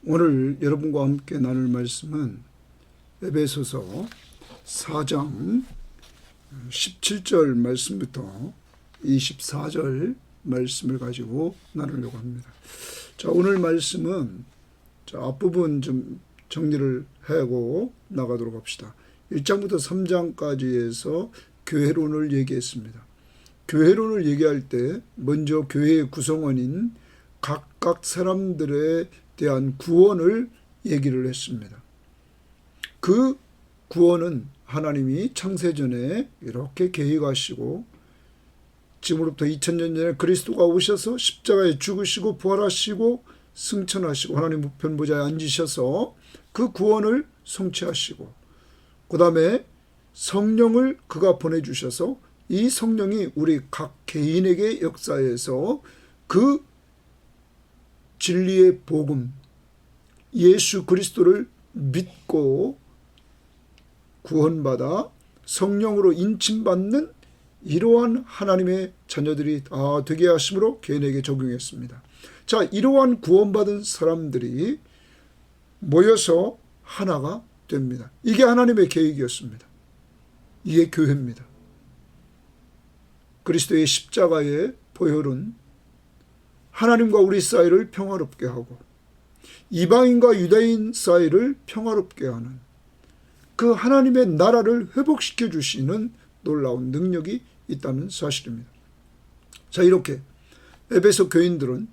오늘 여러분과 함께 나눌 말씀은 에베소서 4장 17절 말씀부터 24절 말씀을 가지고 나누려고 합니다. 자, 오늘 말씀은 앞부분 좀 정리를 하고 나가도록 합시다. 1장부터 3장까지 해서 교회론을 얘기했습니다. 교회론을 얘기할 때 먼저 교회의 구성원인 각각 사람들에 대한 구원을 얘기를 했습니다. 그 구원은 하나님이 창세전에 이렇게 계획하시고 지금으로부터 2000년 전에 그리스도가 오셔서 십자가에 죽으시고 부활하시고 승천하시고 하나님 우편 보좌에 앉으셔서 그 구원을 성취하시고 그 다음에 성령을 그가 보내주셔서 이 성령이 우리 각 개인에게 역사해서 그 진리의 복음 예수 그리스도를 믿고 구원받아 성령으로 인침받는 이러한 하나님의 자녀들이 다 되게 하심으로 개인에게 적용했습니다. 자, 이러한 구원받은 사람들이 모여서 하나가 됩니다. 이게 하나님의 계획이었습니다. 이게 교회입니다. 그리스도의 십자가의 보혈은 하나님과 우리 사이를 평화롭게 하고 이방인과 유다인 사이를 평화롭게 하는 그 하나님의 나라를 회복시켜 주시는 놀라운 능력이 있다는 사실입니다. 자, 이렇게 에베소 교인들은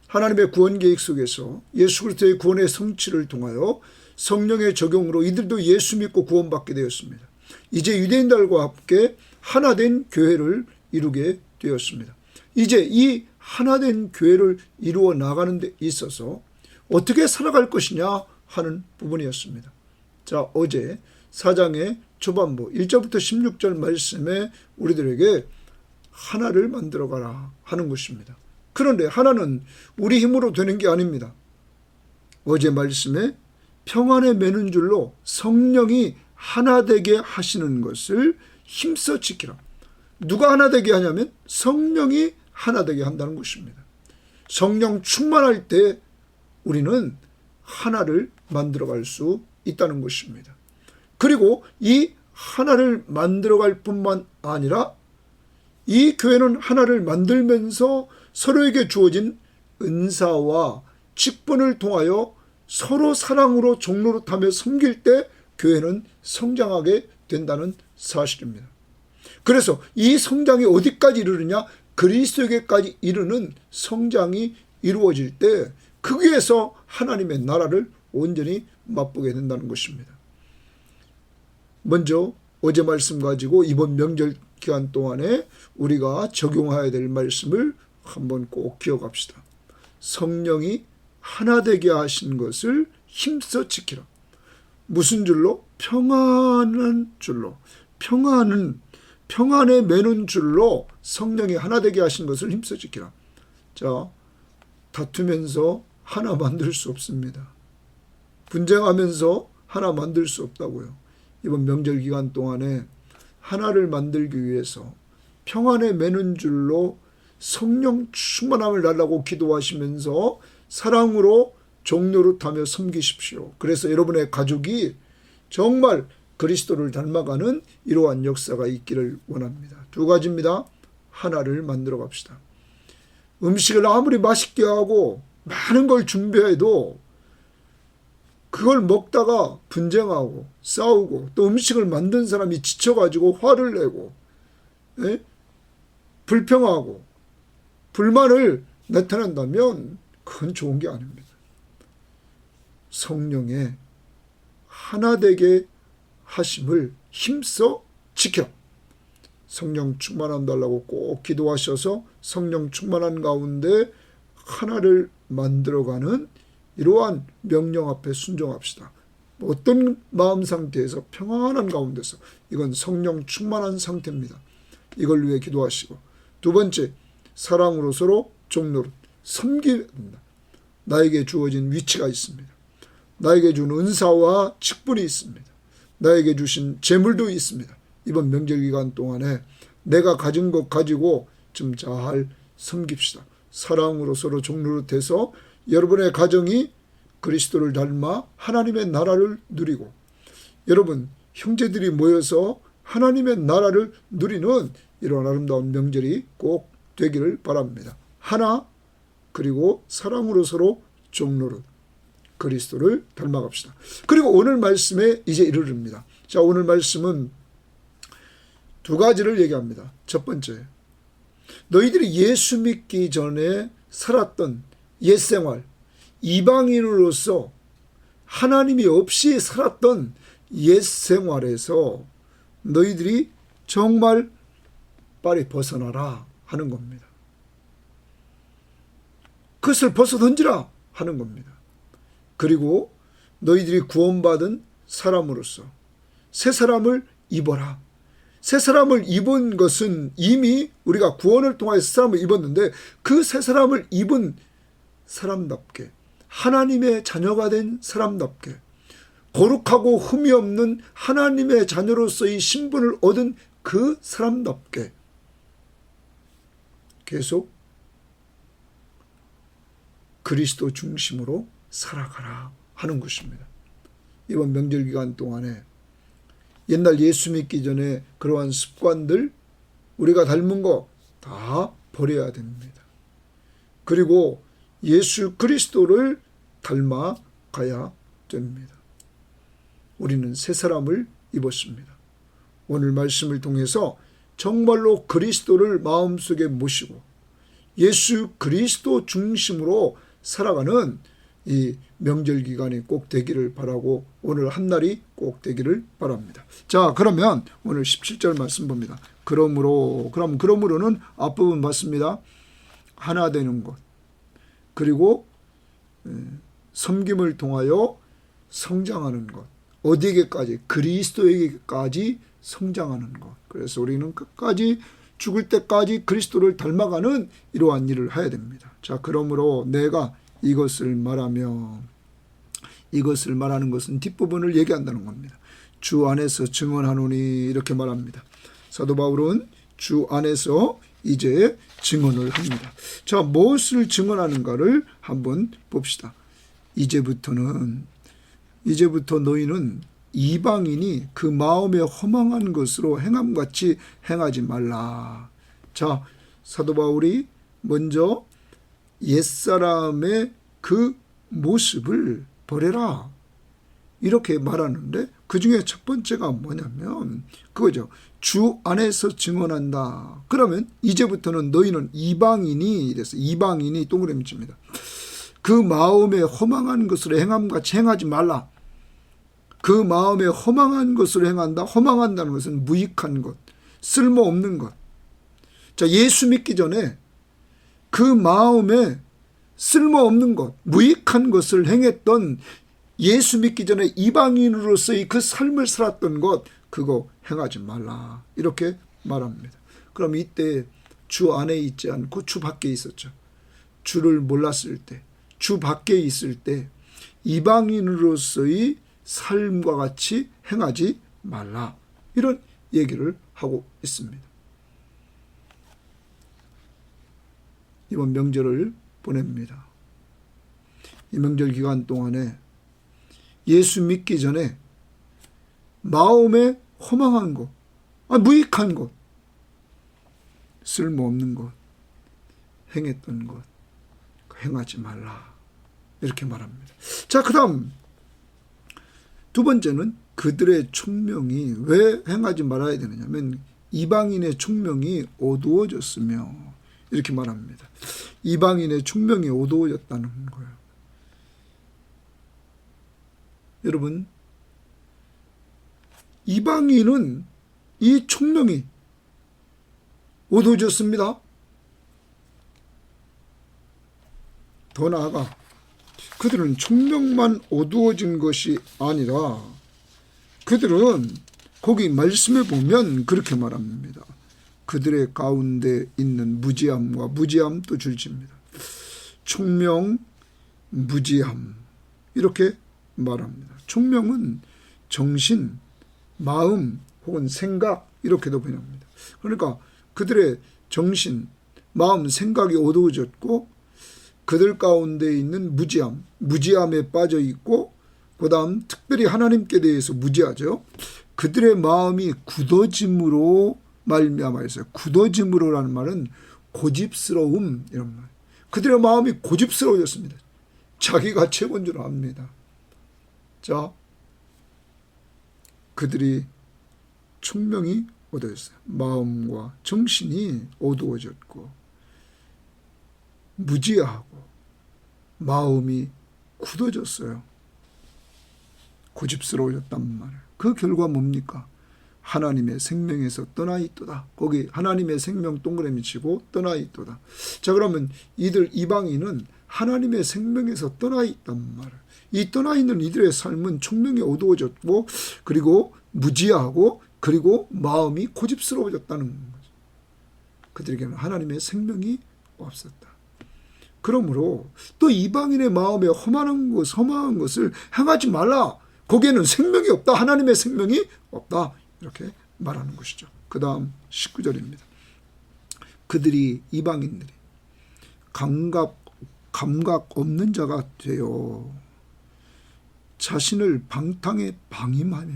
하나님의 구원 계획 속에서 예수 그리스도의 구원의 성취를 통하여 성령의 적용으로 이들도 예수 믿고 구원받게 되었습니다. 이제 유대인들과 함께 하나된 교회를 이루게 되었습니다. 이제 이 하나된 교회를 이루어 나가는 데 있어서 어떻게 살아갈 것이냐 하는 부분이었습니다. 자, 어제 4장의 초반부 1절부터 16절 말씀에 우리들에게 하나를 만들어가라 하는 것입니다. 그런데 하나는 우리 힘으로 되는 게 아닙니다. 어제 말씀에 평안에 매는 줄로 성령이 하나 되게 하시는 것을 힘써 지키라. 누가 하나 되게 하냐면 성령이 하나 되게 한다는 것입니다. 성령 충만할 때 우리는 하나를 만들어갈 수 있다는 것입니다. 그리고 이 하나를 만들어갈 뿐만 아니라 이 교회는 하나를 만들면서 서로에게 주어진 은사와 직분을 통하여 서로 사랑으로 종노릇하며 섬길 때 교회는 성장하게 된다는 사실입니다. 그래서 이 성장이 어디까지 이르느냐? 그리스도에게까지 이르는 성장이 이루어질 때 거기에서 하나님의 나라를 온전히 맛보게 된다는 것입니다. 먼저 어제 말씀 가지고 이번 명절 기간 동안에 우리가 적용해야 될 말씀을 한번 꼭 기억합시다. 성령이 하나 되게 하신 것을 힘써 지키라. 무슨 줄로? 평안한 줄로. 평안에 매는 줄로 성령이 하나 되게 하신 것을 힘써 지키라. 자, 다투면서 하나 만들 수 없습니다. 분쟁하면서 하나 만들 수 없다고요. 이번 명절 기간 동안에 하나를 만들기 위해서 평안에 매는 줄로 성령 충만함을 달라고 기도하시면서 사랑으로 종노릇하며 섬기십시오. 그래서 여러분의 가족이 정말 그리스도를 닮아가는 이러한 역사가 있기를 원합니다. 두 가지입니다. 하나를 만들어 갑시다. 음식을 아무리 맛있게 하고 많은 걸 준비해도 그걸 먹다가 분쟁하고 싸우고 또 음식을 만든 사람이 지쳐가지고 화를 내고 불평하고 불만을 나타낸다면 그건 좋은 게 아닙니다. 성령의 하나 되게 하심을 힘써 지켜. 성령 충만함 달라고 꼭 기도하셔서 성령 충만한 가운데 하나를 만들어가는 이러한 명령 앞에 순종합시다. 어떤 마음 상태에서 평안한 가운데서 이건 성령 충만한 상태입니다. 이걸 위해 기도하시고 두 번째, 사랑으로 서로 종노릇 섬기야 된다. 나에게 주어진 위치가 있습니다. 나에게 준 은사와 직분이 있습니다. 나에게 주신 재물도 있습니다. 이번 명절 기간 동안에 내가 가진 것 가지고 좀 잘 섬깁시다. 사랑으로 서로 종노릇해서 여러분의 가정이 그리스도를 닮아 하나님의 나라를 누리고, 여러분 형제들이 모여서 하나님의 나라를 누리는 이런 아름다운 명절이 꼭 되기를 바랍니다. 하나, 그리고 사랑으로 서로 종로릇 그리스도를 닮아갑시다. 그리고 오늘 말씀에 이제 이르릅니다. 자, 오늘 말씀은 두 가지를 얘기합니다. 첫 번째, 너희들이 예수 믿기 전에 살았던 옛생활, 이방인으로서 하나님이 없이 살았던 옛생활에서 너희들이 정말 빨리 벗어나라 하는 겁니다. 그것을 벗어던지라 하는 겁니다. 그리고 너희들이 구원받은 사람으로서 새 사람을 입어라. 새 사람을 입은 것은 이미 우리가 구원을 통하여 새 사람을 입었는데, 그 새 사람을 입은 사람답게, 하나님의 자녀가 된 사람답게, 거룩하고 흠이 없는 하나님의 자녀로서의 신분을 얻은 그 사람답게 계속 그리스도 중심으로 살아가라 하는 것입니다. 이번 명절 기간 동안에 옛날 예수 믿기 전에 그러한 습관들, 우리가 닮은 거 다 버려야 됩니다. 그리고 예수 그리스도를 닮아가야 됩니다. 우리는 새 사람을 입었습니다. 오늘 말씀을 통해서 정말로 그리스도를 마음속에 모시고 예수 그리스도 중심으로 살아가는 이 명절 기간이 꼭 되기를 바라고, 오늘 한날이 꼭 되기를 바랍니다. 자, 그러면 오늘 17절 말씀 봅니다. 그러므로는 앞부분 봤습니다. 하나 되는 것, 그리고 섬김을 통하여 성장하는 것, 어디에게까지? 그리스도에게까지 성장하는 것. 그래서 우리는 끝까지 죽을 때까지 그리스도를 닮아가는 이러한 일을 해야 됩니다. 자, 그러므로 내가 이것을 말하면, 이것을 말하는 것은 뒷부분을 얘기한다는 겁니다. 주 안에서 증언하노니 이렇게 말합니다. 사도 바울은 주 안에서 이제 증언을 합니다. 자, 무엇을 증언하는가를 한번 봅시다. 이제부터 너희는 이방인이 그 마음에 허망한 것으로 행함같이 행하지 말라. 자, 사도 바울이 먼저 옛사람의 그 모습을 버려라 이렇게 말하는데, 그 중에 첫 번째가 뭐냐면 그거죠. 주 안에서 증언한다. 그러면 이제부터는 너희는 이방인이, 이래서 이방인이 동그라미 칩니다. 그 마음에 허망한 것으로 행함같이 행하지 말라. 그 마음에 허망한 것으로 행한다. 허망한다는 것은 무익한 것, 쓸모없는 것. 자, 예수 믿기 전에 그 마음에 쓸모없는 것, 무익한 것을 행했던, 예수 믿기 전에 이방인으로서의 그 삶을 살았던 것, 그거 행하지 말라 이렇게 말합니다. 그럼 이때 주 안에 있지 않고 주 밖에 있었죠. 주를 몰랐을 때, 주 밖에 있을 때 이방인으로서의 삶과 같이 행하지 말라, 이런 얘기를 하고 있습니다. 이번 명절을 보냅니다. 이 명절 기간 동안에 예수 믿기 전에 마음에 허망한 것, 무익한 것, 쓸모없는 것, 행했던 것 행하지 말라 이렇게 말합니다. 자, 그 다음 두 번째는 그들의 총명이 왜 행하지 말아야 되느냐면 이방인의 총명이 어두워졌으며 이렇게 말합니다. 이방인의 총명이 어두워졌다는 거예요. 여러분, 이방인은 이 총명이 어두워졌습니다. 더 나아가 그들은 총명만 어두워진 것이 아니라 그들은 거기 말씀에 보면 그렇게 말합니다. 그들의 가운데 있는 무지함과 무지함도 줄집니다. 총명, 무지함 이렇게 말합니다. 총명은 정신, 마음 혹은 생각 이렇게도 번역합니다. 그러니까 그들의 정신, 마음, 생각이 어두워졌고 그들 가운데 있는 무지함에 빠져 있고, 그 다음 특별히 하나님께 대해서 무지하죠. 그들의 마음이 굳어짐으로 말미암아서, 굳어짐으로라는 말은 고집스러움 이런 말. 그들의 마음이 고집스러워졌습니다. 자기가 최고인 줄 압니다. 자, 그들이 총명이 어두워졌어요. 마음과 정신이 어두워졌고 무지하고 마음이 굳어졌어요. 고집스러워졌단 말이에요. 그 결과 뭡니까? 하나님의 생명에서 떠나 있도다. 거기 하나님의 생명 동그라미 치고 떠나 있도다. 자, 그러면 이들 이방인은 하나님의 생명에서 떠나 있단 말이에요. 이 떠나 있는 이들의 삶은 총명이 어두워졌고, 그리고 무지하고, 그리고 마음이 고집스러워졌다는 거죠. 그들에게는 하나님의 생명이 없었다. 그러므로 또 이방인의 마음에 험한 것을 행하지 말라. 거기에는 생명이 없다. 하나님의 생명이 없다. 이렇게 말하는 것이죠. 그 다음 19절입니다. 그들이, 이방인들이 감각 없는 자가 되어 자신을 방탕에 방임하며,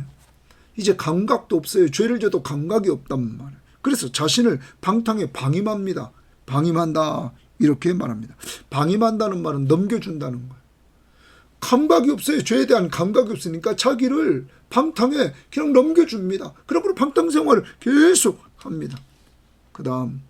이제 감각도 없어요. 죄를 져도 감각이 없단 말이에요. 그래서 자신을 방탕에 방임합니다. 방임한다 이렇게 말합니다. 방임한다는 말은 넘겨준다는 거예요. 감각이 없어요. 죄에 대한 감각이 없으니까 자기를 방탕에 그냥 넘겨줍니다. 그러고 방탕 생활을 계속 합니다. 그 다음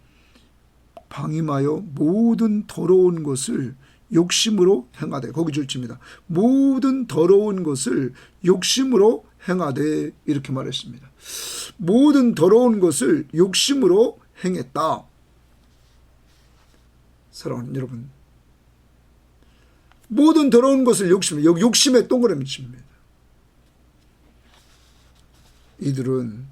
방임하여 모든 더러운 것을 욕심으로 행하되, 거기 줄칩니다. 모든 더러운 것을 욕심으로 행하되 이렇게 말했습니다. 모든 더러운 것을 욕심으로 행했다. 사랑하는 여러분, 모든 더러운 것을 욕심에 동그라미 칩니다. 이들은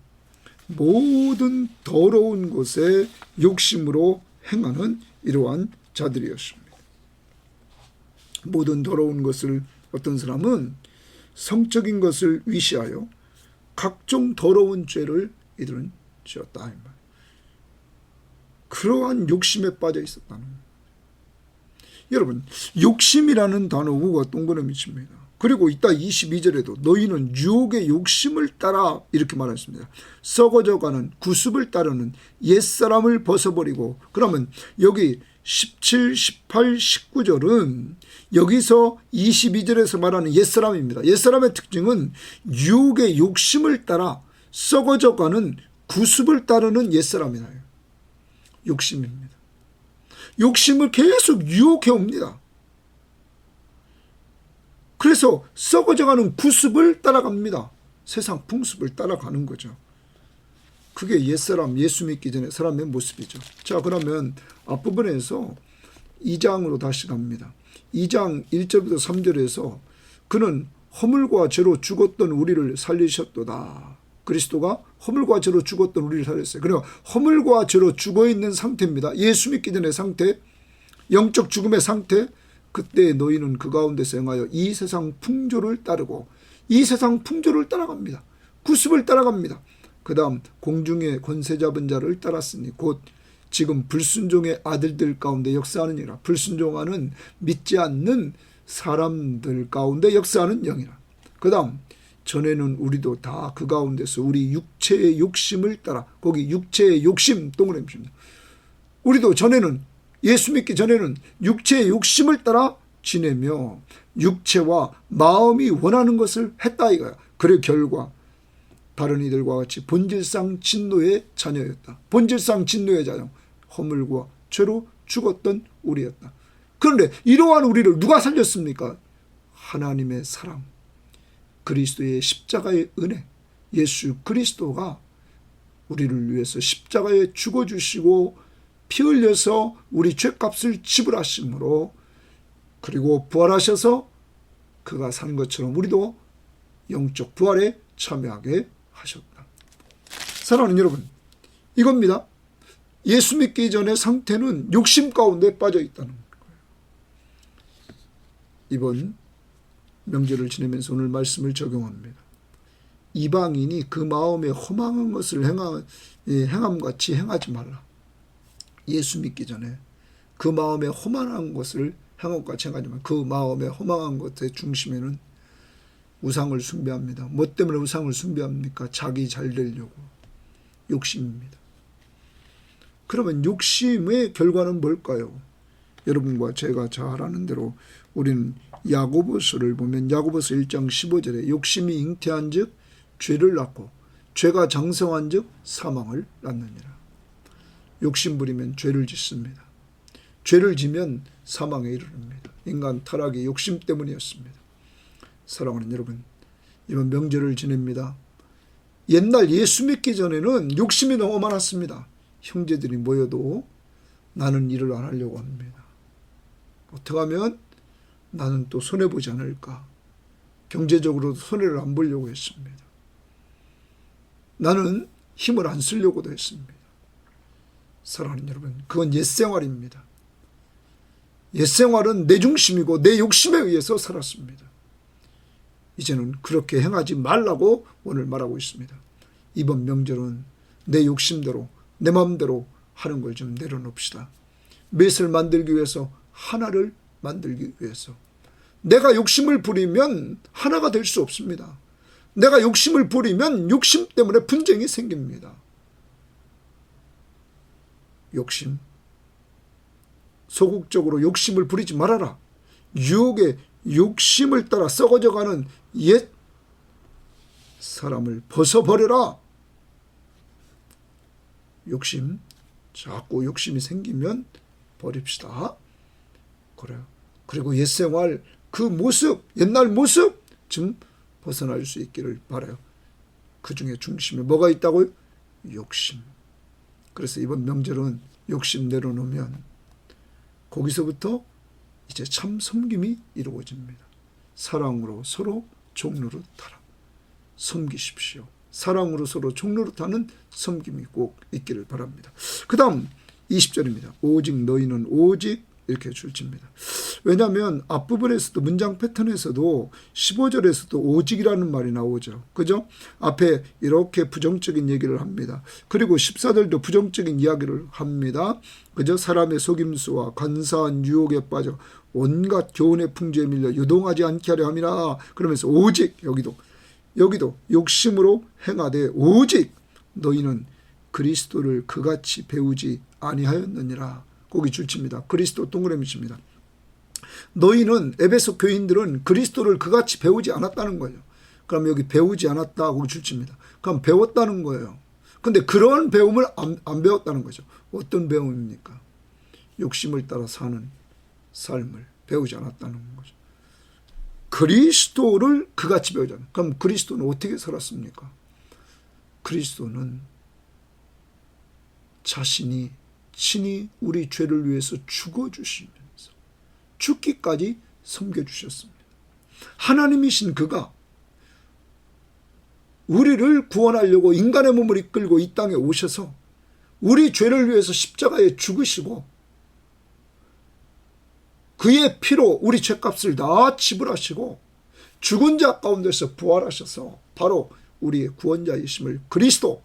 모든 더러운 것에 욕심으로 행하는 이러한 자들이었습니다. 모든 더러운 것을, 어떤 사람은 성적인 것을 위시하여 각종 더러운 죄를 이들은 지었다. 그러한 욕심에 빠져 있었다는 거예요. 여러분, 욕심이라는 단어가 동그라미 칩니다. 그리고 이따 22절에도 너희는 유혹의 욕심을 따라 이렇게 말했습니다. 썩어져가는 구습을 따르는 옛사람을 벗어버리고, 그러면 여기 17, 18, 19절은 여기서 22절에서 말하는 옛사람입니다. 옛사람의 특징은 유혹의 욕심을 따라 썩어져가는 구습을 따르는 옛사람이다. 욕심입니다. 욕심을 계속 유혹해 옵니다. 그래서 썩어져가는 구습을 따라갑니다. 세상 풍습을 따라가는 거죠. 그게 옛사람, 예수 믿기 전에 사람의 모습이죠. 자, 그러면 앞부분에서 2장으로 다시 갑니다. 2장 1절부터 3절에서 그는 허물과 죄로 죽었던 우리를 살리셨도다. 그리스도가 허물과 죄로 죽었던 우리를 살렸어요. 그러나 허물과 죄로 죽어있는 상태입니다. 예수 믿기 전의 상태, 영적 죽음의 상태. 그때 너희는 그 가운데서 행하여 이 세상 풍조를 따르고, 이 세상 풍조를 따라갑니다. 구습을 따라갑니다. 그 다음 공중의 권세 잡은 자를 따랐으니 곧 지금 불순종의 아들들 가운데 역사하느니라. 불순종하는 믿지 않는 사람들 가운데 역사하는 영이라. 그 다음 전에는 우리도 다 그 가운데서 우리 육체의 욕심을 따라, 거기 육체의 욕심 동그라미입니다. 우리도 전에는, 예수 믿기 전에는 육체의 욕심을 따라 지내며 육체와 마음이 원하는 것을 했다 이거야. 그의 결과 다른 이들과 같이 본질상 진노의 자녀였다. 본질상 진노의 자녀, 허물과 죄로 죽었던 우리였다. 그런데 이러한 우리를 누가 살렸습니까? 하나님의 사랑, 그리스도의 십자가의 은혜, 예수 그리스도가 우리를 위해서 십자가에 죽어주시고 피 흘려서 우리 죄값을 지불하심으로, 그리고 부활하셔서 그가 산 것처럼 우리도 영적 부활에 참여하게 하셨다. 사랑하는 여러분, 이겁니다. 예수 믿기 전의 상태는 욕심 가운데 빠져 있다는 거예요. 이번 명절을 지내면서 오늘 말씀을 적용합니다. 이방인이 그 마음에 허망한 것을 행함같이 행하지 말라. 예수 믿기 전에 그 마음에 허망한 것을 행한 것 같이 행하지만 그 마음의 허망한 것의 중심에는 우상을 숭배합니다. 뭐 때문에 우상을 숭배합니까? 자기 잘 되려고. 욕심입니다. 그러면 욕심의 결과는 뭘까요? 여러분과 제가 잘 아는 대로 우리는 야고보서를 보면 야고보서 1장 15절에 욕심이 잉태한 즉 죄를 낳고 죄가 장성한 즉 사망을 낳느니라. 욕심 부리면 죄를 짓습니다. 죄를 지면 사망에 이르릅니다. 인간 타락이 욕심 때문이었습니다. 사랑하는 여러분, 이번 명절을 지냅니다. 옛날 예수 믿기 전에는 욕심이 너무 많았습니다. 형제들이 모여도 나는 일을 안 하려고 합니다. 어떻게 하면 나는 또 손해보지 않을까. 경제적으로도 손해를 안 보려고 했습니다. 나는 힘을 안 쓰려고도 했습니다. 사랑하는 여러분, 그건 옛생활입니다. 옛생활은 내 중심이고 내 욕심에 의해서 살았습니다. 이제는 그렇게 행하지 말라고 오늘 말하고 있습니다. 이번 명절은 내 욕심대로 내 마음대로 하는 걸 좀 내려놓읍시다. 맷을 만들기 위해서 하나를 만들기 위해서. 내가 욕심을 부리면 하나가 될 수 없습니다. 내가 욕심을 부리면 욕심 때문에 분쟁이 생깁니다. 욕심. 소극적으로 욕심을 부리지 말아라. 유혹의 욕심을 따라 썩어져가는 옛 사람을 벗어버려라. 욕심, 자꾸 욕심이 생기면 버립시다. 그래요. 그리고 옛생활 그 모습, 옛날 모습 좀 벗어날 수 있기를 바라요. 그 중에 중심에 뭐가 있다고요? 욕심. 그래서 이번 명절은 욕심 내려놓으면 거기서부터 이제 참 섬김이 이루어집니다. 사랑으로 서로 종노릇하라. 섬기십시오. 사랑으로 서로 종노릇하는 섬김이 꼭 있기를 바랍니다. 그 다음 20절입니다. 오직 너희는 오직 이렇게 줄집니다. 왜냐하면 앞부분에서도 문장 패턴에서도 15절에서도 오직이라는 말이 나오죠. 그죠? 앞에 이렇게 부정적인 얘기를 합니다. 그리고 14절도 부정적인 이야기를 합니다. 그죠? 사람의 속임수와 간사한 유혹에 빠져 온갖 교훈의 풍조에 밀려 유동하지 않게 하려 함이라. 그러면서 오직 여기도 욕심으로 행하되 오직 너희는 그리스도를 그같이 배우지 아니하였느니라. 거기 줄칩니다. 그리스도 동그라미 칩니다. 너희는 에베소 교인들은 그리스도를 그같이 배우지 않았다는 거예요. 그럼 여기 배우지 않았다 하고 줄칩니다. 그럼 배웠다는 거예요. 근데 그런 배움을 안 배웠다는 거죠. 어떤 배움입니까? 욕심을 따라 사는 삶을 배우지 않았다는 거죠. 그리스도를 그같이 배우지 않았다. 그럼 그리스도는 어떻게 살았습니까? 그리스도는 자신이 친히 우리 죄를 위해서 죽어주시면서 죽기까지 섬겨주셨습니다. 하나님이신 그가 우리를 구원하려고 인간의 몸을 이끌고 이 땅에 오셔서 우리 죄를 위해서 십자가에 죽으시고 그의 피로 우리 죄값을 다 지불하시고 죽은 자 가운데서 부활하셔서 바로 우리의 구원자이심을 그리스도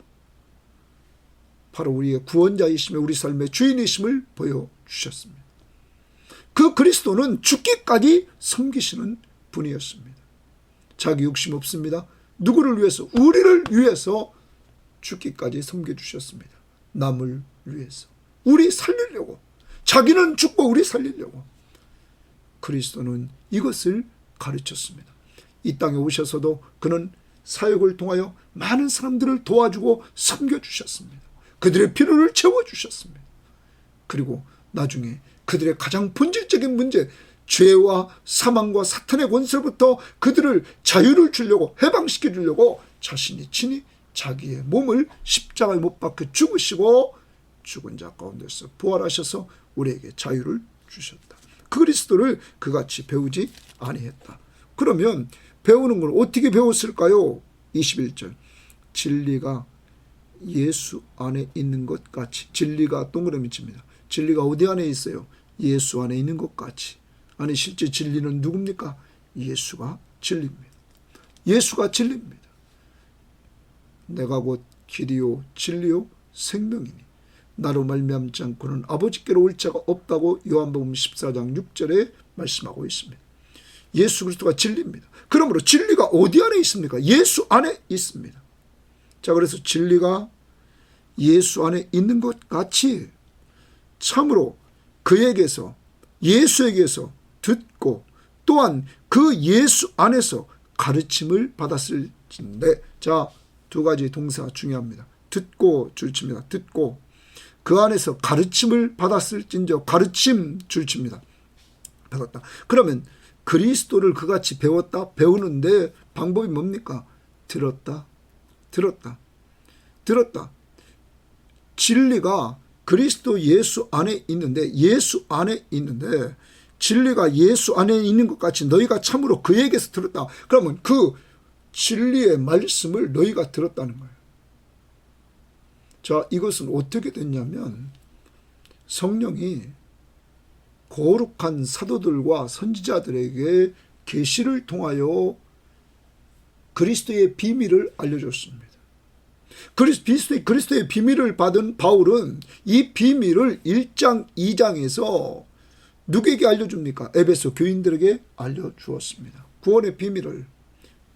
바로 우리의 구원자이심의 우리 삶의 주인이심을 보여주셨습니다. 그 그리스도는 죽기까지 섬기시는 분이었습니다. 자기 욕심 없습니다. 누구를 위해서? 우리를 위해서 죽기까지 섬겨주셨습니다. 남을 위해서. 우리 살리려고. 자기는 죽고 우리 살리려고. 그리스도는 이것을 가르쳤습니다. 이 땅에 오셔서도 그는 사역을 통하여 많은 사람들을 도와주고 섬겨주셨습니다. 그들의 필요를 채워주셨습니다. 그리고 나중에 그들의 가장 본질적인 문제, 죄와 사망과 사탄의 권세로부터 그들을 자유를 주려고 해방시켜 주려고 자신이 친히 자기의 몸을 십자가에 못 박혀 죽으시고 죽은 자 가운데서 부활하셔서 우리에게 자유를 주셨다. 그리스도를 그같이 배우지 아니했다. 그러면 배우는 걸 어떻게 배웠을까요? 21절 진리가 예수 안에 있는 것 같이. 진리가 동그라미 칩니다. 진리가 어디 안에 있어요? 예수 안에 있는 것 같이. 아니 실제 진리는 누굽니까? 예수가 진리입니다. 예수가 진리입니다. 내가 곧 길이요 진리요 생명이니 나로 말미암지 않고는 아버지께로 올 자가 없다고 요한복음 14장 6절에 말씀하고 있습니다. 예수 그리스도가 진리입니다. 그러므로 진리가 어디 안에 있습니까? 예수 안에 있습니다. 자, 그래서 진리가 예수 안에 있는 것 같이 참으로 그에게서, 예수에게서 듣고 또한 그 예수 안에서 가르침을 받았을진데, 자, 두 가지 동사 중요합니다. 듣고 줄칩니다. 듣고 그 안에서 가르침을 받았을진저, 가르침 줄칩니다. 받았다. 그러면 그리스도를 그같이 배웠다. 배우는데 방법이 뭡니까? 들었다. 진리가 그리스도 예수 안에 있는데, 진리가 예수 안에 있는 것 같이 너희가 참으로 그에게서 들었다. 그러면 그 진리의 말씀을 너희가 들었다는 거예요. 자, 이것은 어떻게 됐냐면 성령이 거룩한 사도들과 선지자들에게 계시를 통하여 그리스도의 비밀을 알려줬습니다. 그리스도의 비밀을 받은 바울은 이 비밀을 1장, 2장에서 누구에게 알려줍니까? 에베소 교인들에게 알려주었습니다. 구원의 비밀을,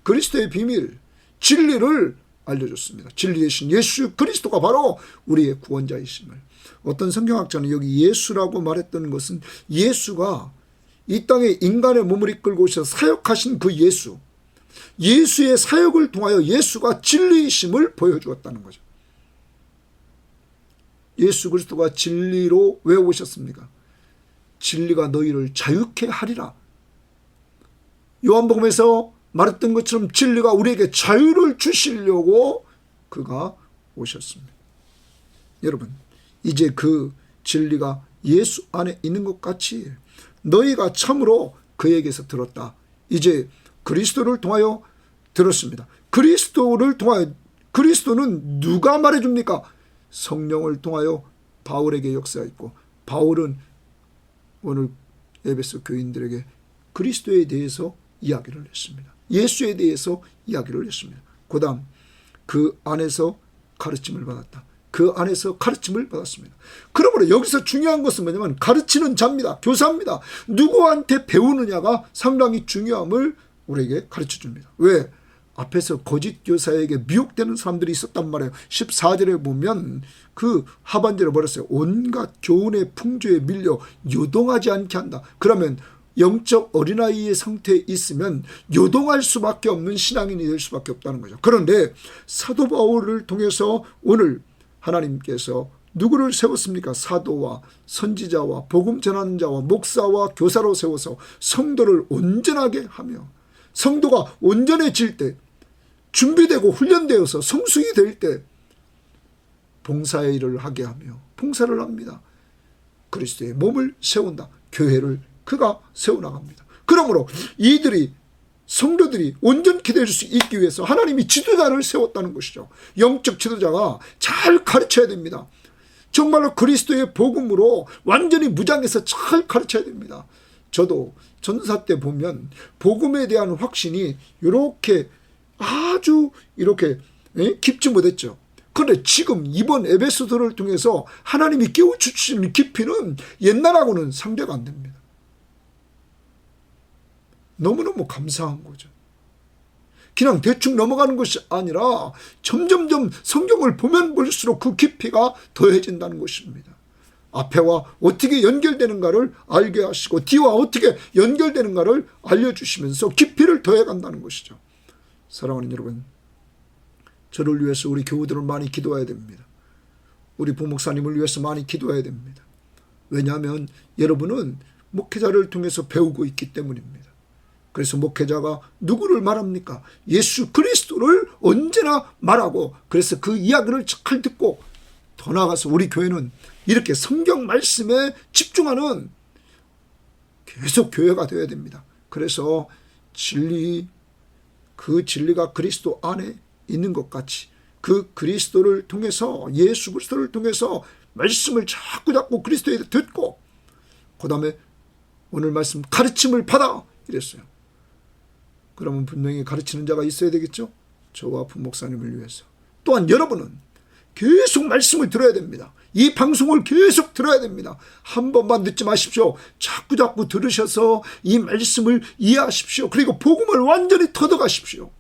그리스도의 비밀, 진리를 알려줬습니다. 진리 대신 예수 그리스도가 바로 우리의 구원자이심을. 어떤 성경학자는 여기 예수라고 말했던 것은 예수가 이 땅에 인간의 몸을 이끌고 오셔서 사역하신 그 예수, 예수의 사역을 통하여 예수가 진리이심을 보여주었다는 거죠. 예수 그리스도가 진리로 왜 오셨습니까? 진리가 너희를 자유케 하리라. 요한복음에서 말했던 것처럼 진리가 우리에게 자유를 주시려고 그가 오셨습니다. 여러분, 이제 그 진리가 예수 안에 있는 것 같이 너희가 참으로 그에게서 들었다. 이제 그리스도를 통하여 들었습니다. 그리스도를 통하여, 그리스도는 누가 말해줍니까? 성령을 통하여 바울에게 역사했고, 바울은 오늘 에베소 교인들에게 그리스도에 대해서 이야기를 했습니다. 예수에 대해서 이야기를 했습니다. 그 다음 그 안에서 가르침을 받았다. 그 안에서 가르침을 받았습니다. 그러므로 여기서 중요한 것은 뭐냐면 가르치는 자입니다. 교사입니다. 누구한테 배우느냐가 상당히 중요함을 우리에게 가르쳐줍니다. 왜? 앞에서 거짓 교사에게 미혹되는 사람들이 있었단 말이에요. 14절에 보면 그 하반절에 뭐랬어요? 온갖 교훈의 풍조에 밀려 요동하지 않게 한다. 그러면 영적 어린아이의 상태에 있으면 요동할 수밖에 없는 신앙인이 될 수밖에 없다는 거죠. 그런데 사도 바울을 통해서 오늘 하나님께서 누구를 세웠습니까? 사도와 선지자와 복음 전하는 자와 목사와 교사로 세워서 성도를 온전하게 하며, 성도가 온전해질 때, 준비되고 훈련되어서 성숙이 될 때 봉사의 일을 하게 하며 봉사를 합니다. 그리스도의 몸을 세운다. 교회를 그가 세워나갑니다. 그러므로 이들이, 성도들이 온전케 될 수 있기 위해서 하나님이 지도자를 세웠다는 것이죠. 영적 지도자가 잘 가르쳐야 됩니다. 정말로 그리스도의 복음으로 완전히 무장해서 잘 가르쳐야 됩니다. 저도 전사 때 보면 복음에 대한 확신이 이렇게 아주 이렇게 깊지 못했죠. 그런데 지금 이번 에베소서를 통해서 하나님이 깨우쳐주시는 깊이는 옛날하고는 상대가 안 됩니다. 너무너무 감사한 거죠. 그냥 대충 넘어가는 것이 아니라 점점점 성경을 보면 볼수록 그 깊이가 더해진다는 것입니다. 앞에와 어떻게 연결되는가를 알게 하시고 뒤와 어떻게 연결되는가를 알려주시면서 깊이를 더해간다는 것이죠. 사랑하는 여러분, 저를 위해서 우리 교우들을 많이 기도해야 됩니다. 우리 부목사님을 위해서 많이 기도해야 됩니다. 왜냐하면 여러분은 목회자를 통해서 배우고 있기 때문입니다. 그래서 목회자가 누구를 말합니까? 예수 그리스도를 언제나 말하고, 그래서 그 이야기를 잘 듣고 더 나아가서 우리 교회는 이렇게 성경 말씀에 집중하는 계속 교회가 되어야 됩니다. 그래서 진리, 그 진리가 그리스도 안에 있는 것 같이 그 그리스도를 통해서, 예수 그리스도를 통해서 말씀을 자꾸 그리스도에 듣고 그 다음에 오늘 말씀 가르침을 받아 이랬어요. 그러면 분명히 가르치는 자가 있어야 되겠죠. 저와 부목사님을 위해서. 또한 여러분은 계속 말씀을 들어야 됩니다. 이 방송을 계속 들어야 됩니다. 한 번만 듣지 마십시오. 자꾸 들으셔서 이 말씀을 이해하십시오. 그리고 복음을 완전히 터득하십시오.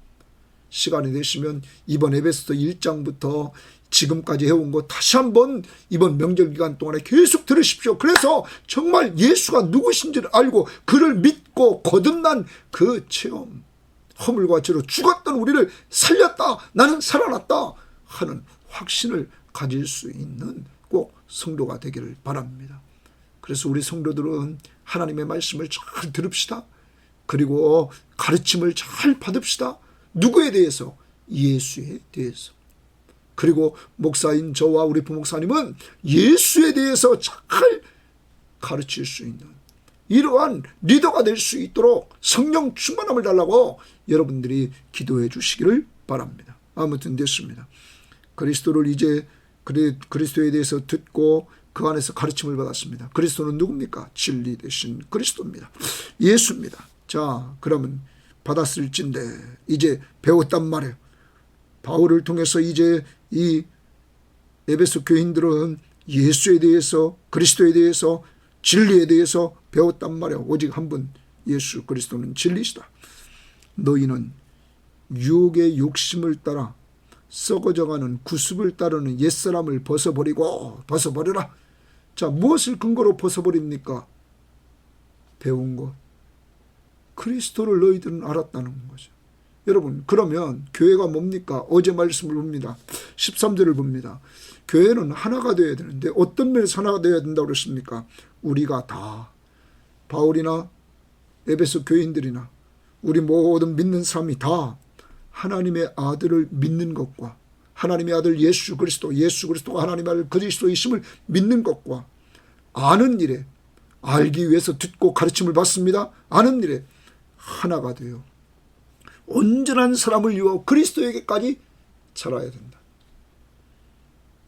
시간이 되시면 이번 에베소서 1장부터 지금까지 해온 거 다시 한번 이번 명절 기간 동안에 계속 들으십시오. 그래서 정말 예수가 누구신지를 알고 그를 믿고 거듭난 그 체험, 허물과 죄로 죽었던 우리를 살렸다, 나는 살아났다 하는 확신을 가질 수 있는 꼭 성도가 되기를 바랍니다. 그래서 우리 성도들은 하나님의 말씀을 잘 들읍시다. 그리고 가르침을 잘 받읍시다. 누구에 대해서? 예수에 대해서. 그리고 목사인 저와 우리 부목사님은 예수에 대해서 잘 가르칠 수 있는 이러한 리더가 될 수 있도록 성령 충만함을 달라고 여러분들이 기도해 주시기를 바랍니다. 아무튼 됐습니다. 그리스도를 이제 그리스도에 대해서 듣고 그 안에서 가르침을 받았습니다. 그리스도는 누굽니까? 진리 되신 그리스도입니다. 예수입니다. 자, 그러면 받았을진데 이제 배웠단 말이에요. 바울을 통해서 이제 이 에베소 교인들은 예수에 대해서, 그리스도에 대해서, 진리에 대해서 배웠단 말이에요. 오직 한 분, 예수 그리스도는 진리시다. 너희는 유혹의 욕심을 따라 썩어져가는 구습을 따르는 옛사람을 벗어버려라. 자, 무엇을 근거로 벗어버립니까? 배운 것. 그리스도를 너희들은 알았다는 거죠. 여러분, 그러면 교회가 뭡니까? 어제 말씀을 봅니다. 13절을 봅니다. 교회는 하나가 되어야 되는데 어떤 면에서 하나가 되어야 된다고 그랬습니까? 우리가 다, 바울이나 에베소 교인들이나 우리 모든 믿는 사람이 다 하나님의 아들을 믿는 것과 하나님의 아들 예수 그리스도가 하나님의 아들 그리스도이심을 믿는 것과 아는 일에, 알기 위해서 듣고 가르침을 받습니다. 아는 일에 하나가 되어 온전한 사람을 이루어 그리스도에게까지 자라야 된다.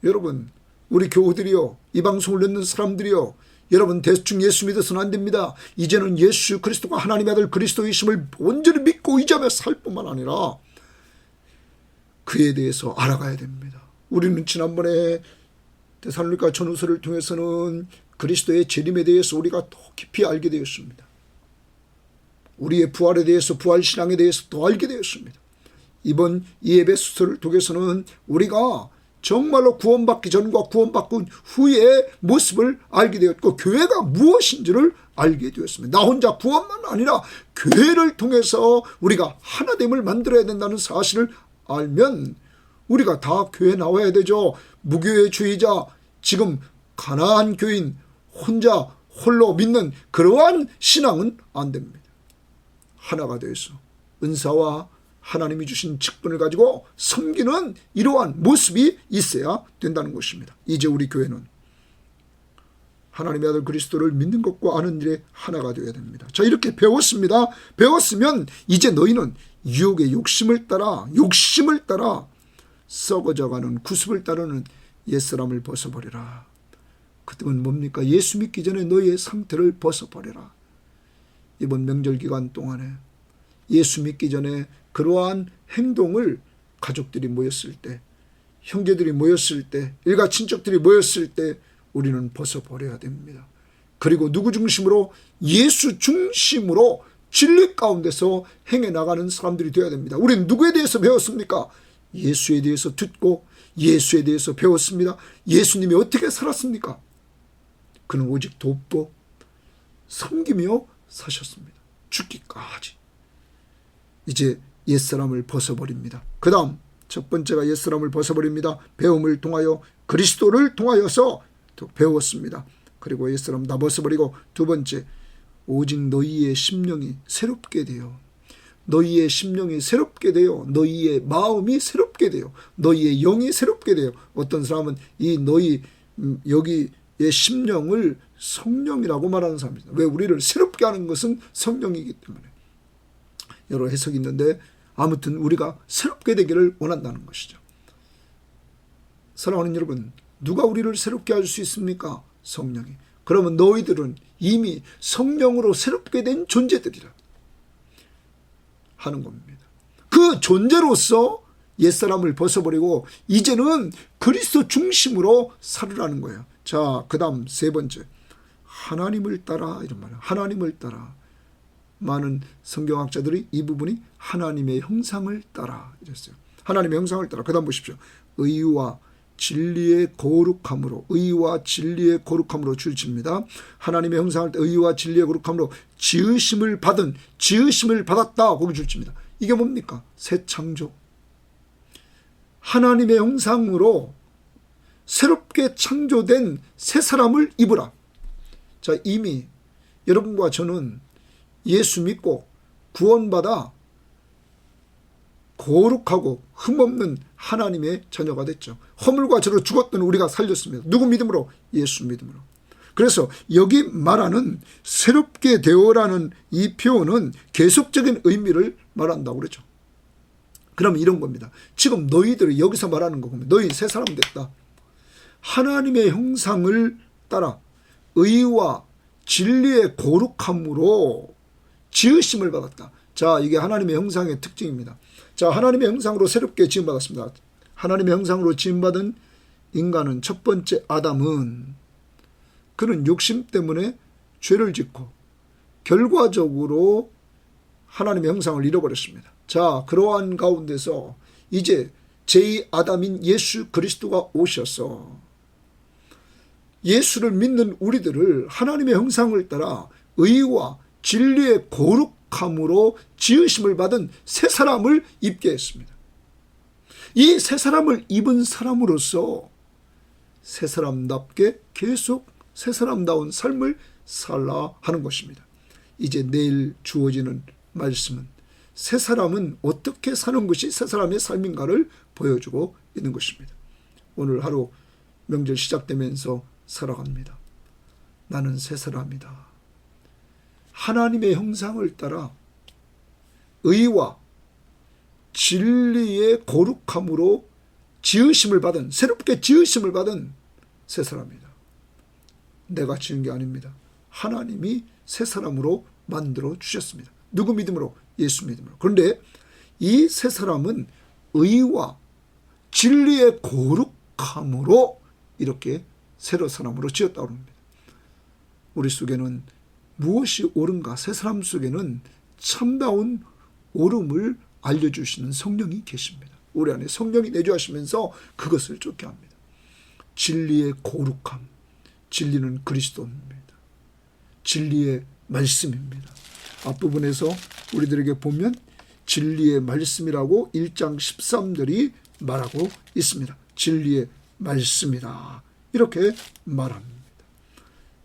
여러분, 우리 교우들이요, 이 방송을 듣는 사람들이요, 여러분 대충 예수 믿어서는 안 됩니다. 이제는 예수 그리스도가 하나님의 아들 그리스도이심을 온전히 믿고 의지하며 살 뿐만 아니라 그에 대해서 알아가야 됩니다. 우리는 지난번에 데살로니가 전후서를 통해서는 그리스도의 재림에 대해서 우리가 더 깊이 알게 되었습니다. 우리의 부활에 대해서, 부활신앙에 대해서 더 알게 되었습니다. 이번 이 에베소서를 통해서는 우리가 정말로 구원받기 전과 구원받고 후의 모습을 알게 되었고 교회가 무엇인지를 알게 되었습니다. 나 혼자 구원만 아니라 교회를 통해서 우리가 하나됨을 만들어야 된다는 사실을 알면 우리가 다 교회 나와야 되죠. 무교회주의자, 지금 가난한 교인, 혼자 홀로 믿는 그러한 신앙은 안 됩니다. 하나가 되어서 은사와 하나님이 주신 직분을 가지고 섬기는 이러한 모습이 있어야 된다는 것입니다. 이제 우리 교회는 하나님의 아들 그리스도를 믿는 것과 아는 일에 하나가 되어야 됩니다. 자, 이렇게 배웠습니다. 배웠으면 이제 너희는 유혹의 욕심을 따라 썩어져가는 구습을 따르는 옛사람을 벗어버려라. 그 뜻은 뭡니까? 예수 믿기 전에 너희의 상태를 벗어버려라. 이번 명절 기간 동안에 예수 믿기 전에 그러한 행동을 가족들이 모였을 때, 형제들이 모였을 때, 일가 친척들이 모였을 때 우리는 벗어버려야 됩니다. 그리고 누구 중심으로? 예수 중심으로 진리 가운데서 행해 나가는 사람들이 되어야 됩니다. 우리는 누구에 대해서 배웠습니까? 예수에 대해서 듣고 예수에 대해서 배웠습니다. 예수님이 어떻게 살았습니까? 그는 오직 돕고 섬기며 사셨습니다. 죽기까지. 이제 옛사람을 벗어버립니다. 그 다음 첫 번째가 옛사람을 벗어버립니다. 배움을 통하여 그리스도를 통하여서 배웠습니다. 그리고 옛사람 다 벗어버리고 두 번째, 오직 너희의 심령이 새롭게 되어, 너희의 심령이 새롭게 되어, 너희의 마음이 새롭게 되어, 너희의 영이 새롭게 되어. 어떤 사람은 이 너희 여기의 심령을 성령이라고 말하는 사람입니다. 왜? 우리를 새롭게 하는 것은 성령이기 때문에. 여러 해석이 있는데 아무튼 우리가 새롭게 되기를 원한다는 것이죠. 사랑하는 여러분, 누가 우리를 새롭게 할 수 있습니까? 성령이. 그러면 너희들은 이미 성령으로 새롭게 된 존재들이라 하는 겁니다. 그 존재로서 옛사람을 벗어버리고 이제는 그리스도 중심으로 살으라는 거예요. 자, 그 다음 세 번째, 하나님을 따라 이런 말이에요. 하나님을 따라. 많은 성경학자들이 이 부분이 하나님의 형상을 따라 이랬어요. 하나님의 형상을 따라. 그 다음 보십시오. 의와 진리의 거룩함으로, 의와 진리의 거룩함으로 줄칩니다. 하나님의 형상을 따라 의와 진리의 거룩함으로 지으심을 받았다. 거기 줄칩니다. 이게 뭡니까? 새 창조. 하나님의 형상으로 새롭게 창조된 새 사람을 입으라. 자, 이미 여러분과 저는 예수 믿고 구원받아 거룩하고 흠없는 하나님의 자녀가 됐죠. 허물과 죄로 죽었던 우리가 살렸습니다. 누구 믿음으로? 예수 믿음으로. 그래서 여기 말하는 새롭게 되어라는 이 표현은 계속적인 의미를 말한다고 그러죠. 그럼 이런 겁니다. 지금 너희들이 여기서 말하는 거 보면 너희 새 사람 됐다. 하나님의 형상을 따라 의와 진리의 거룩함으로 지으심을 받았다. 자, 이게 하나님의 형상의 특징입니다. 자, 하나님의 형상으로 새롭게 지음받았습니다. 하나님의 형상으로 지음받은 인간은 첫 번째 아담은 그는 욕심 때문에 죄를 짓고 결과적으로 하나님의 형상을 잃어버렸습니다. 자, 그러한 가운데서 이제 제2아담인 예수 그리스도가 오셔서 예수를 믿는 우리들을 하나님의 형상을 따라 의와 진리의 거룩함으로 지으심을 받은 새 사람을 입게 했습니다. 이 새 사람을 입은 사람으로서 새 사람답게 계속 새 사람다운 삶을 살라 하는 것입니다. 이제 내일 주어지는 말씀은 새 사람은 어떻게 사는 것이 새 사람의 삶인가를 보여주고 있는 것입니다. 오늘 하루 명절 시작되면서 살아갑니다. 나는 새 사람이다. 하나님의 형상을 따라 의와 진리의 거룩함으로 지으심을 받은, 새롭게 지으심을 받은 새 사람이다. 내가 지은 게 아닙니다. 하나님이 새 사람으로 만들어 주셨습니다. 누구 믿음으로? 예수 믿음으로. 그런데 이 새 사람은 의와 진리의 거룩함으로 이렇게 새로 사람으로 지었다고 합니다. 우리 속에는 무엇이 옳은가? 새 사람 속에는 참다운 옳음을 알려주시는 성령이 계십니다. 우리 안에 성령이 내주하시면서 그것을 쫓게 합니다. 진리의 거룩함, 진리는 그리스도입니다. 진리의 말씀입니다. 앞부분에서 우리들에게 보면 진리의 말씀이라고 1장 13절이 말하고 있습니다. 진리의 말씀이다. 이렇게 말합니다.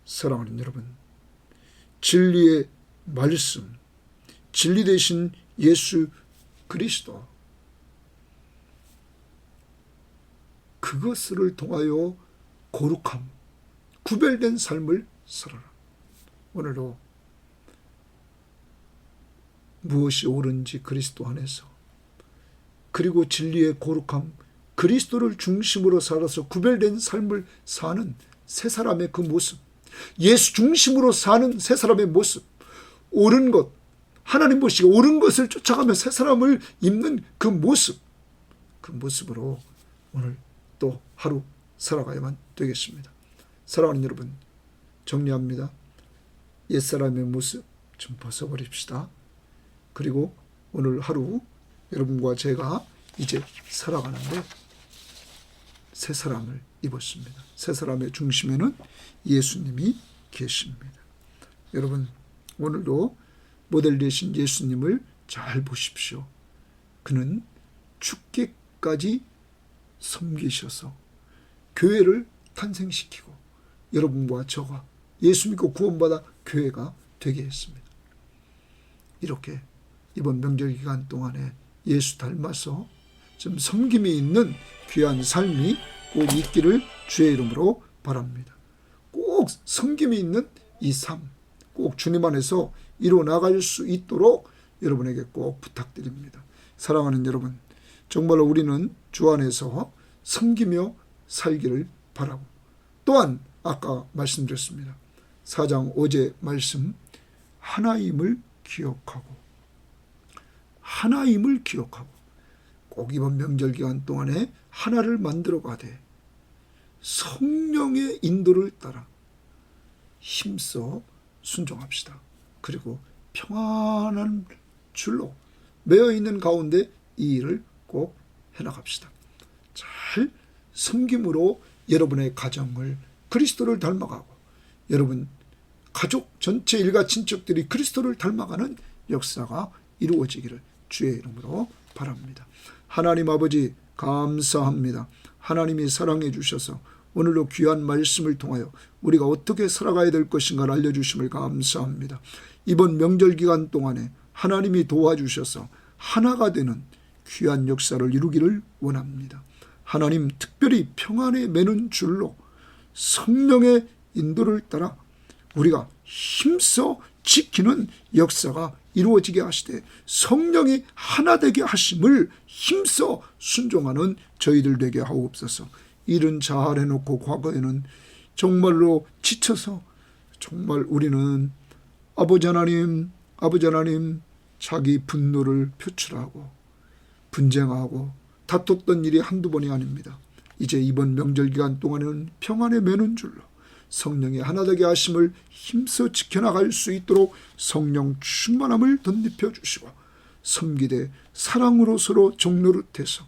사랑하는 여러분, 진리의 말씀, 진리 되신 예수 그리스도, 그것을 통하여 거룩함, 구별된 삶을 살아라. 오늘도 무엇이 옳은지 그리스도 안에서, 그리고 진리의 거룩함, 그리스도를 중심으로 살아서 구별된 삶을 사는 새 사람의 그 모습, 예수 중심으로 사는 새 사람의 모습, 옳은 것, 하나님 보시기에 옳은 것을 쫓아가며 새 사람을 입는 그 모습, 그 모습으로 오늘 또 하루 살아가야만 되겠습니다. 사랑하는 여러분, 정리합니다. 옛사람의 모습 좀 벗어버립시다. 그리고 오늘 하루 여러분과 제가 이제 살아가는데 새 사람을 입었습니다. 새 사람의 중심에는 예수님이 계십니다. 여러분, 오늘도 모델 되신 예수님을 잘 보십시오. 그는 죽기까지 섬기셔서 교회를 탄생시키고 여러분과 저가 예수 믿고 구원받아 교회가 되게 했습니다. 이렇게 이번 명절 기간 동안에 예수 닮아서 좀 섬김이 있는 귀한 삶이 꼭 있기를 주의 이름으로 바랍니다. 꼭 섬김이 있는 이 삶, 꼭 주님 안에서 이루어나갈 수 있도록 여러분에게 꼭 부탁드립니다. 사랑하는 여러분, 정말로 우리는 주 안에서 섬기며 살기를 바라고, 또한 아까 말씀드렸습니다. 4장 5제 말씀, 하나임을 기억하고, 하나임을 기억하고, 꼭 이번 명절 기간 동안에 하나를 만들어 가되 성령의 인도를 따라 힘써 순종합시다. 그리고 평안한 줄로 매여 있는 가운데 이 일을 꼭 해나갑시다. 잘 섬김으로 여러분의 가정을 그리스도를 닮아가고 여러분 가족 전체 일가 친척들이 그리스도를 닮아가는 역사가 이루어지기를 주의 이름으로 바랍니다. 하나님 아버지 감사합니다. 하나님이 사랑해 주셔서 오늘도 귀한 말씀을 통하여 우리가 어떻게 살아가야 될 것인가를 알려주심을 감사합니다. 이번 명절 기간 동안에 하나님이 도와주셔서 하나가 되는 귀한 역사를 이루기를 원합니다. 하나님 특별히 평안에 매는 줄로 성령의 인도를 따라 우리가 힘써 지키는 역사가 이루어지게 하시되 성령이 하나 되게 하심을 힘써 순종하는 저희들 되게 하옵소서. 일은 잘 해놓고 과거에는 정말로 지쳐서 정말 우리는 아버지 하나님 자기 분노를 표출하고 분쟁하고 다퉜던 일이 한두 번이 아닙니다. 이제 이번 명절 기간 동안에는 평안에 매는 줄로 성령의 하나 되게 하심을 힘써 지켜나갈 수 있도록 성령 충만함을 덧입혀 주시고 섬기되 사랑으로 서로 종노릇해서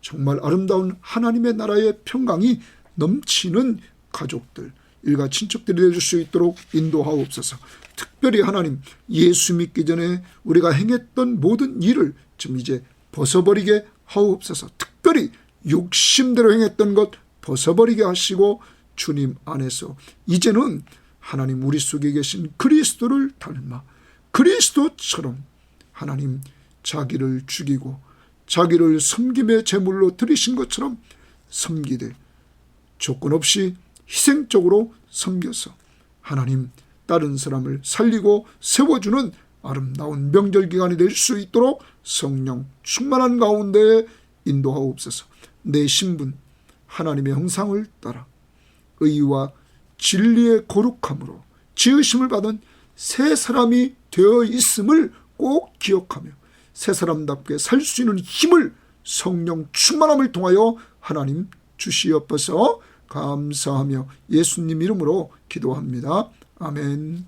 정말 아름다운 하나님의 나라의 평강이 넘치는 가족들, 일가 친척들이 되어줄 수 있도록 인도하옵소서. 특별히 하나님 예수 믿기 전에 우리가 행했던 모든 일을 좀 이제 벗어버리게 하옵소서. 특별히 욕심대로 행했던 것 벗어버리게 하시고 주님 안에서 이제는 하나님 우리 속에 계신 그리스도를 닮아 그리스도처럼 하나님 자기를 죽이고 자기를 섬김의 제물로 드리신 것처럼 섬기되 조건 없이 희생적으로 섬겨서 하나님 다른 사람을 살리고 세워주는 아름다운 명절 기간이 될 수 있도록 성령 충만한 가운데 인도하옵소서. 내 신분 하나님의 형상을 따라 의와 진리의 거룩함으로 지으심을 받은 새 사람이 되어 있음을 꼭 기억하며 새 사람답게 살 수 있는 힘을 성령 충만함을 통하여 하나님 주시옵소서. 감사하며 예수님 이름으로 기도합니다. 아멘.